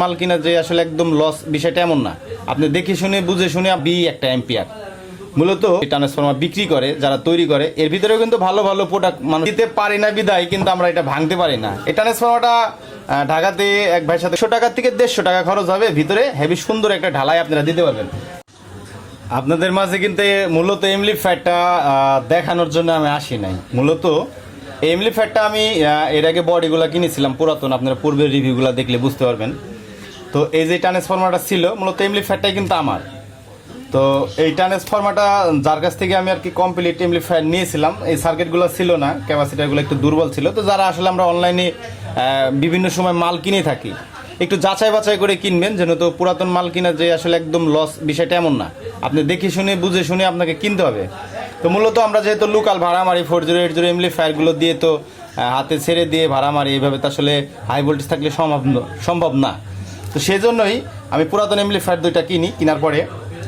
মাল কিনা যে আসলে একদম লস বিষয়টা এমন না। আপনি দেখে শুনে বুঝে শুনে একটা এম্পিয়ার মূলত ট্রান্সফরমার বিক্রি করে, যারা তৈরি করে এর ভিতরেও কিন্তু ভালো ভালো প্রোডাক্ট মানে দিতে পারি না বিদায় কিন্তু আমরা এটা ভাঙতে পারি না। এই ট্রান্সফরমারটা ঢাকাতে এক ভাইয়ের সাথে 100 টাকা থেকে 150 টাকা খরচ হবে, ভিতরে হেভি সুন্দর একটা ঢালাই আপনারা দিতে পারবেন। আপনাদের মাঝে কিন্তু মূলত এমপ্লিফায়ারটা দেখানোর জন্য আমি আসি নাই। মূলত এমপ্লিফায়ারটা আমি এর আগে বডিগুলো কিনেছিলাম পুরাতন, আপনারা পূর্বের রিভিউগুলো দেখলে বুঝতে পারবেন। তো এই যে ট্রান্সফরমারটা ছিল মূলত এমপ্লিফায়ারটাই কিন্তু আমার। তো এই ট্রান্সফরমারটা যার কাছ থেকে আমি আর কি কমপ্লিট এমপ্লিফায়ার নিয়েছিলাম, এই সার্কিটগুলো ছিল না, ক্যাপাসিটারগুলো একটু দুর্বল ছিল। তো যারা আসলে আমরা অনলাইনে বিভিন্ন সময় মাল কিনে থাকি, একটু যাচাই বাছাই করে কিনবেন, যেন তো পুরাতন মাল কিনা যে আসলে একদম লস বিষয়টা এমন না। আপনি দেখে শুনে বুঝে শুনে আপনাকে কিনতে হবে। তো মূলত আমরা যেহেতু লোকাল ভাড়া মারি 4080 এমপ্লিফায়ারগুলো দিয়ে, তো হাতে ছেড়ে দিয়ে ভাড়া মারি, এইভাবে তো আসলে হাই ভোল্টেজ থাকলে সম্ভব না। তো সেই জন্যই আমি পুরাতন এমপ্লিফায়ার দুইটা কিনি। কেনার পরে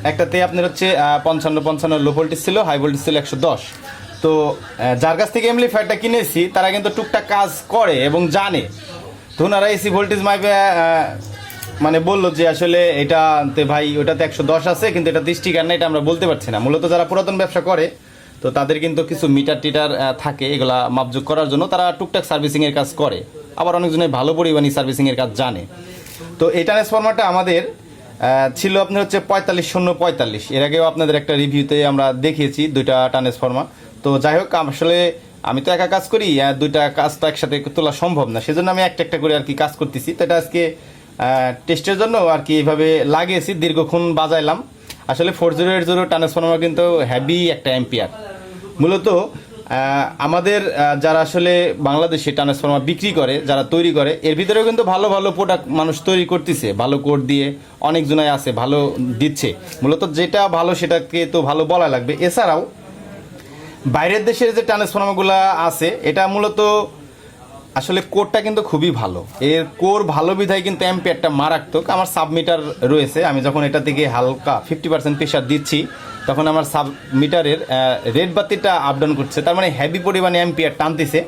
একটাতে আপনার হচ্ছে 55 লো ভোল্টেজ ছিল, হাই ভোল্টেজ ছিল 110। তো যার কাছ থেকে এমপ্লিফায়ারটা কিনেছি তারা কিন্তু টুকটাক কাজ করে এবং জানে। তো ওনারা এসি ভোল্টেজ মাইপে মানে বললো যে আসলে এটাতে ভাই ওটাতে 110 আছে, কিন্তু এটা 30 টিকার না, এটা আমরা বলতে পারছি না। মূলত যারা পুরাতন ব্যবসা করে তো তাদের কিন্তু কিছু মিটার টিটার থাকে, এগুলা মাপযোগ করার জন্য তারা টুকটাক সার্ভিসিংয়ের কাজ করে। আবার অনেকজনের ভালো পরিমাণে সার্ভিসিংয়ের কাজ জানে। তো এই ট্রান্সফরমারটা আমাদের ছিল আপনার হচ্ছে 45 এর আগেও আপনাদের একটা রিভিউতে আমরা দেখিয়েছি দুইটা ট্রান্সফরমার। তো যাই হোক, আসলে আমি তো একা কাজ করি, দুইটা কাজ তো একসাথে তোলা সম্ভব না, সেজন্য আমি একটা করে আর কি কাজ করতেছি। তো এটা আজকে টেস্টের জন্য আর কি এইভাবে লাগিয়েছি, দীর্ঘক্ষণ বাজাইলাম। আসলে 4080 ট্রান্সফরমার কিন্তু হেভি একটা এম্পিয়ার। মূলত আমাদের যারা আসলে বাংলাদেশে ট্রান্সফরমার বিক্রি করে, যারা তৈরি করে এর ভিতরেও কিন্তু ভালো ভালো প্রোডাক্ট মানুষ তৈরি করতেছে, ভালো কোড দিয়ে অনেকজনাই আছে, ভালো দিচ্ছে। মূলত যেটা ভালো সেটাকে তো ভালো বলা লাগবে। এছাড়াও বাইরের দেশের যে ট্রান্সফরমারগুলো আছে এটা মূলত আসলে কোরটা কিন্তু খুবই ভালো, এর কোর ভালো বিধায় কিন্তু অ্যাম্পিয়ারটা মারাত্মক। আমার সাবমিটার রয়েছে, আমি যখন এটা থেকে হালকা 50% প্রেশার দিচ্ছি তখন আমার সাবমিটারের রেড বাতিটা আপ ডাউন করছে, তার মানে হেভি পরিমাণে অ্যাম্পিয়ার টানতেছে।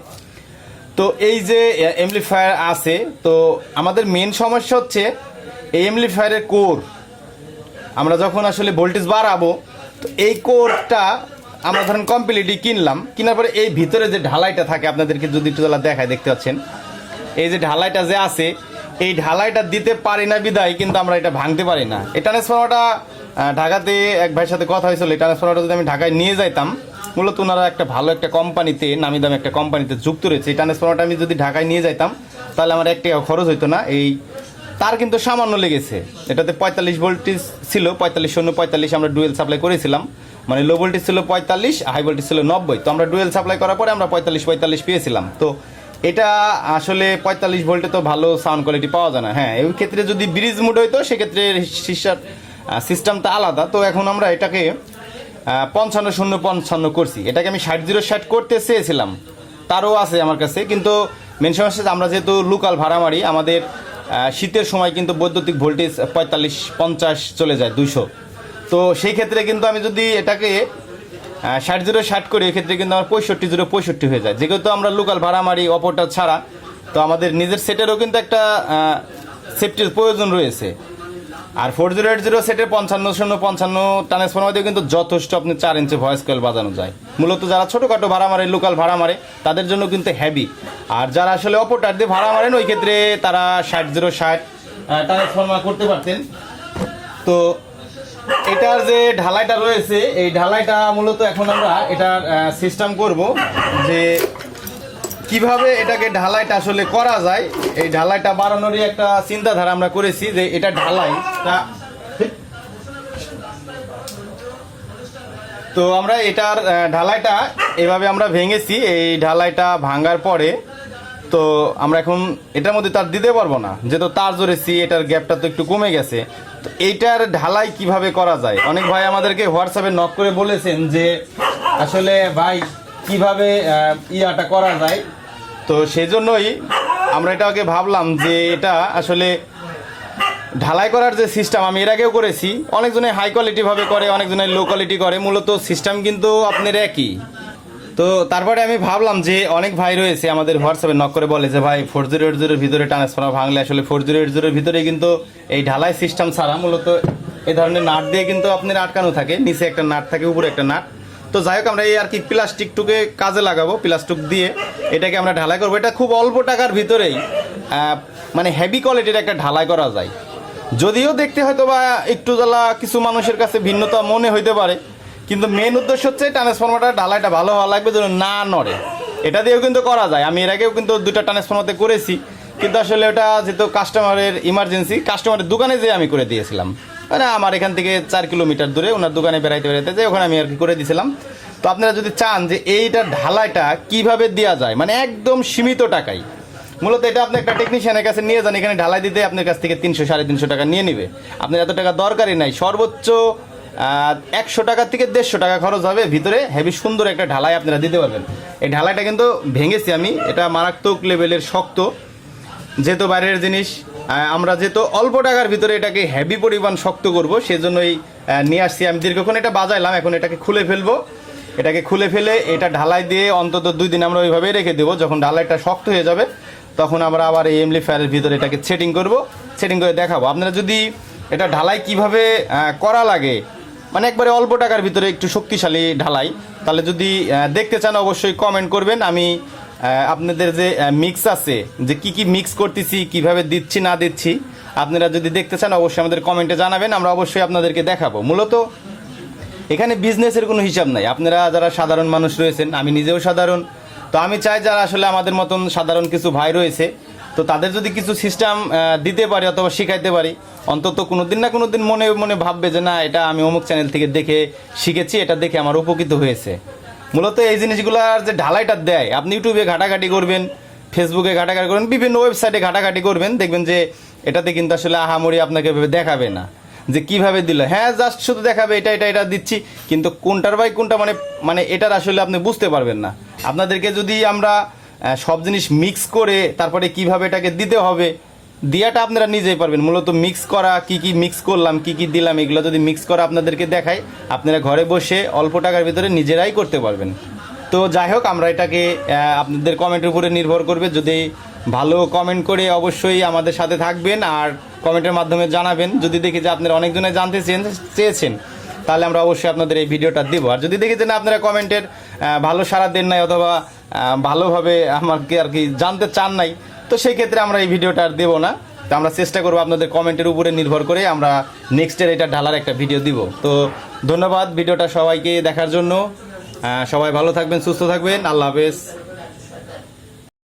তো এই যে এমপ্লিফায়ার আছে, তো আমাদের মেন সমস্যা হচ্ছে এই এমপ্লিফায়ারের কোর। আমরা যখন আসলে ভোল্টেজ বাড়াবো তো এই কোরটা আমরা ধরেন কমপ্লিটলি কিনলাম, কেনার পরে এই ভিতরে যে ঢালাইটা থাকে, আপনাদেরকে যদি একটু দেখায়, দেখতে পাচ্ছেন এই যে ঢালাইটা যে আছে, এই ঢালাইটা দিতে পারি না বিদায় কিন্তু আমরা এটা ভাঙতে পারি না। এই ট্রান্সফরমারটা ঢাকাতে এক ভাইয়ের সাথে কথা হয়েছিল, এই ট্রান্সফরমারটা যদি আমি ঢাকায় নিয়ে যাইতাম, মূলত ওনারা একটা ভালো একটা কোম্পানিতে, নামি দামি একটা কোম্পানিতে যুক্ত রয়েছে। এই ট্রান্সফরমারটা আমি যদি ঢাকায় নিয়ে যাইতাম তাহলে আমার 1 টাকা খরচ হইতো না। এই তার কিন্তু সামান্য লেগেছে, এটাতে 45 ভোল্টেজ ছিল, 45 আমরা ডুয়েল সাপ্লাই করেছিলাম, মানে লো ভোল্টেজ ছিল 45, হাই ভোল্টেজ ছিল 90। তো আমরা ডুয়েল সাপ্লাই করার পরে আমরা 45 পেয়েছিলাম। তো এটা আসলে 45 ভোল্টে তো ভালো সাউন্ড কোয়ালিটি পাওয়া যায় না। হ্যাঁ, এই ক্ষেত্রে যদি ব্রিজ মুড হইতো সেক্ষেত্রে সিস্টেমটা আলাদা। তো এখন আমরা এটাকে 55 করছি, এটাকে আমি 60 করতে চেয়েছিলাম, তারও আছে আমার কাছে। কিন্তু মেন সমস্যা আমরা যেহেতু লোকাল ভাড়া মারি, আমাদের শীতের সময় কিন্তু বৈদ্যুতিক ভোল্টেজ 45-50 চলে যায় 200। তো সেই ক্ষেত্রে কিন্তু আমি যদি এটাকে 60 করি, এক্ষেত্রে কিন্তু আমার 65 হয়ে যায়। যেহেতু আমরা লোকাল ভাড়া মারি অপরটা ছাড়া, তো আমাদের নিজের সেটেরও কিন্তু একটা সেফটির প্রয়োজন রয়েছে। আর 4080 সেটের 55 ট্রান্সফরমার দিয়ে কিন্তু যথেষ্ট আপনি 4 ইঞ্চি ভয়েস কয়েল বাজানো যায়। মূলত যারা ছোটোখাটো ভাড়া মারে, লোকাল ভাড়া মারে, তাদের জন্য কিন্তু হেভি। আর যারা আসলে অপরটার দিয়ে ভাড়া মারেন ওই ক্ষেত্রে তারা 60 ট্রান্সফরমার করতে পারতেন। তো এটার যে ঢালাইটা রয়েছে, এই ঢালাইটা মূলত এখন আমরা এটার সিস্টেম করব যে কিভাবে এটাকে ঢালাইটা আসলে করা যায়। এই ঢালাইটা বাড়ানোরই একটা চিন্তাধারা আমরা করেছি, যে এটা ঢালাইটা, তো আমরা এটার ঢালাইটা এভাবে আমরা ভেঙেছি। এই ঢালাইটা ভাঙার পরে তো আমরা এখন এটার মধ্যে তার দিতে পারবো না, যেহেতু তার জোরেছি, এটার গ্যাপটা তো একটু কমে গেছে। তো এইটার ঢালাই কিভাবে করা যায়, অনেক ভাই আমাদেরকে হোয়াটসঅ্যাপে নক করে বলেছেন যে আসলে ভাই কিভাবে ইয়াটা করা যায়। তো সেই জন্যই আমরা এটাকে ভাবলাম যে এটা আসলে ঢালাই করার যে সিস্টেম আমি এর আগেও করেছি, অনেকজনে হাই কোয়ালিটিভাবে করে, অনেকজনে লো কোয়ালিটি করে, মূলত সিস্টেম কিন্তু আপনার একই। তো তারপরে আমি ভাবলাম যে অনেক ভাই রয়েছে আমাদের হোয়াটসঅ্যাপে নক করে বলে যে ভাই 4080 ভিতরে ট্রান্সফরমার ভাঙলে আসলে 4080 ভিতরে কিন্তু এই ঢালাই সিস্টেম ছাড়া মূলত এই ধরনের নাট দিয়ে কিন্তু আপনার আটকানো থাকে, নিচে একটা নাট থাকে, উপরে একটা নাট। তো যাই হোক আমরা এই আর কি প্লাস্টিকটুকে কাজে লাগাবো, প্লাস্টিক দিয়ে এটাকে আমরা ঢালাই করবো। এটা খুব অল্প টাকার ভিতরেই মানে হেভি কোয়ালিটির একটা ঢালাই করা যায়। যদিও দেখতে হয়তো বা একটু জ্বালা কিছু মানুষের কাছে ভিন্নতা মনে হইতে পারে, কিন্তু মেন উদ্দেশ্য হচ্ছে ট্রান্সফরমারটা ঢালাইটা ভালো হওয়া লাগবে যেন না নড়ে। এটা দিয়েও কিন্তু করা যায়। আমি এর আগেও কিন্তু 2টা ট্রান্সফরমারতে করেছি, কিন্তু আসলে ওটা যেহেতু কাস্টমারের ইমার্জেন্সি, কাস্টমারের দোকানে যেয়ে আমি করে দিয়েছিলাম। মানে আমার এখান থেকে 4 কিলোমিটার দূরে ওনার দোকানে বেড়াইতে যে ওখানে আমি আর কি করে দিয়েছিলাম। তো আপনারা যদি চান যে এইটা ঢালাইটা কিভাবে দেওয়া যায়, মানে একদম সীমিত টাকায়, মূলত এটা আপনি একটা টেকনিশিয়ানের কাছে নিয়ে যান, এখানে ঢালাই দিতে আপনার কাছ থেকে 300-350 টাকা নিয়ে নেবে। আপনার এত টাকা দরকারই নাই, সর্বোচ্চ 100 টাকা থেকে 150 টাকা খরচ হবে, ভিতরে হেভি সুন্দর একটা ঢালাই আপনারা দিতে পারবেন। এই ঢালাইটা কিন্তু ভেঙেছি আমি, এটা মারাত্মক লেভেলের শক্ত, যেহেতু বাইরের জিনিস আমরা যেহেতু অল্প টাকার ভিতরে এটাকে হেভি পরিমাণ শক্ত করব, সেজন্যই নিয়ে আসছি। আমি দীর্ঘক্ষণ এটা বাজাইলাম, এখন এটাকে খুলে ফেলবো। এটাকে খুলে ফেলে এটা ঢালাই দিয়ে অন্তত 2 দিন আমরা ওইভাবেই রেখে দেবো। যখন ঢালাইটা শক্ত হয়ে যাবে তখন আমরা আবার এই এমপ্লিফায়ারের ভিতরে এটাকে সেটিং করব, সেটিং করে দেখাবো। আপনারা যদি এটা ঢালাই কিভাবে করা লাগে, মানে একবারে অল্প টাকার ভিতরে একটু শক্তিশালী ঢালাই, তাহলে যদি দেখতে চান অবশ্যই কমেন্ট করবেন। আমি আপনাদের যে মিক্স আছে, যে কি কি মিক্স করতেছি, কিভাবে দিচ্ছি না দিচ্ছি, আপনারা যদি দেখতে চান অবশ্যই আমাদের কমেন্টে জানাবেন, আমরা অবশ্যই আপনাদেরকে দেখাবো। মূলত এখানে বিজনেসের কোনো হিসাব নাই। আপনারা যারা সাধারণ মানুষ রয়েছেন, আমি নিজেও সাধারণ, তো আমি চাই যারা আসলে আমাদের মতন সাধারণ কিছু ভাই রয়েছে, তো তাদের যদি কিছু সিস্টেম দিতে পারি অথবা শিখাইতে পারি, অন্তত কোনো দিন না কোনো দিন মনে মনে ভাববে যে না, এটা আমি অমুক চ্যানেল থেকে দেখে শিখেছি, এটা দেখে আমার উপকৃত হয়েছে। মূলত এই জিনিসগুলোর যে ঢালাইটা দেয়, আপনি ইউটিউবে ঘাটাঘাটি করবেন, ফেসবুকে ঘাটাঘাটি করবেন, বিভিন্ন ওয়েবসাইটে ঘাটাঘাটি করবেন, দেখবেন যে এটাতে কিন্তু আসলে আহামরি আপনাকে দেখাবে না যে কিভাবে দিল। হ্যাঁ, জাস্ট শুধু দেখাবে এটা এটা এটা দিচ্ছি, কিন্তু কোনটার বাই কোনটা মানে এটার আসলে আপনি বুঝতে পারবেন না। আপনাদেরকে যদি আমরা সব জিনিস মিক্স করে তারপরে কিভাবে এটাকে দিতে হবে, দিয়াটা আপনারা নিজেই পারবেন। মূলত মিক্স করা, কি কি মিক্স করলাম, কি কি দিলাম, এগুলো যদি মিক্স করা আপনাদেরকে দেখাই, আপনারা ঘরে বসে অল্প টাকার ভিতরে নিজেরাই করতে পারবেন। তো যাই হোক, আমরা এটাকে আপনাদের কমেন্টের উপরে নির্ভর করবে। যদি ভালো কমেন্ট করে অবশ্যই আমাদের সাথে থাকবেন আর কমেন্টের মাধ্যমে জানাবেন। যদি দেখি যে আপনারা অনেকজনে জানতে চেয়েছেন, তাহলে আমরা অবশ্যই আপনাদের এই ভিডিওটা দেব। আর যদি দেখি যে না, আপনারা কমেন্টের ভালো সাড়া দেন নাই অথবা ভালোভাবে আমাকে আর কি জানতে চান নাই, তো সেই ক্ষেত্রে আমরা এই ভিডিওটা আর দেবো না। তো আমরা চেষ্টা করবো আপনাদের কমেন্টের উপরে নির্ভর করে আমরা নেক্সটের এটা ঢালার একটা ভিডিও দিব। তো ধন্যবাদ ভিডিওটা সবাইকে দেখার জন্য। সবাই ভালো থাকবেন, সুস্থ থাকবেন, আল্লাহ হাফেজ।